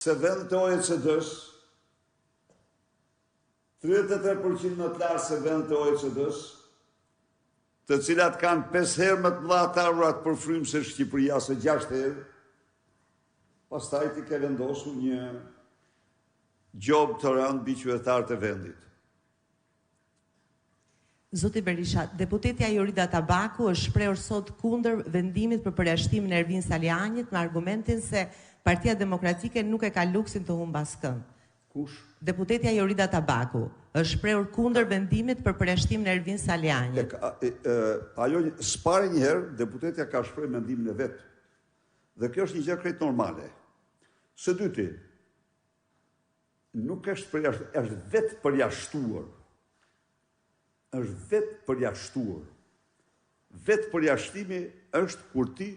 se vendet e OECD-s, 33% më të lartë se vendet e OECD-s, të cilat kanë 5 herë më të mëdha të arrurat për frymë se Shqipëria, se 6 herë, pastaj ti ke vendosur një gjob të rënd mbi qytetarët e vendit. Zoti Berisha, deputetja Jorida Tabaku është shprehur sot kundër vendimit për përjashtimin e Ervin Salianit me argumentin se Partia Demokratike nuk e ka luksin të humbë askënd. Kush? Deputetja Jorida Tabaku është shprehur kundër vendimit për përjashtimin e Ervin Salianit. Ajo s'pare një herë deputetja ka shprehur mendimin e vet. Dhe kjo është një gjë krejt normale. Së dyti, nuk është vetë përjashtuar. Është vetë përjashtuar. Vetë përjashtimi është kur ti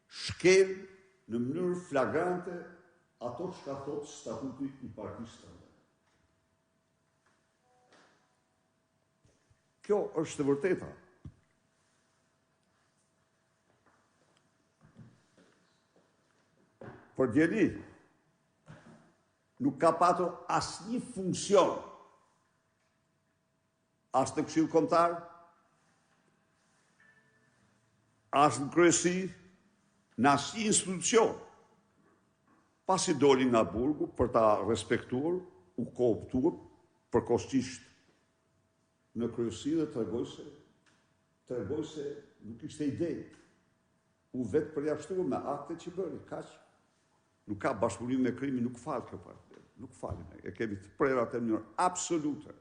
shkel në mënyrë flagrante ato që ka thot statuti i partisë tënde. Kjo është e vërteta. Për djeli, nuk ka patur asnjë funksion, as në Këshill Kombëtar, as në kryesi, në asnjë institucion. Pasi doli nga burgu për ta respektuar, u kooptuar përkohësisht në kryesi dhe tregoi se nuk ishte ide. U vetë përjashtuar me aktet që bëri, kaq. Nuk ka bashkëpunim me krimin, nuk fal kjo parti. Nuk falim. E kemi të prerat e mënyrë absolute.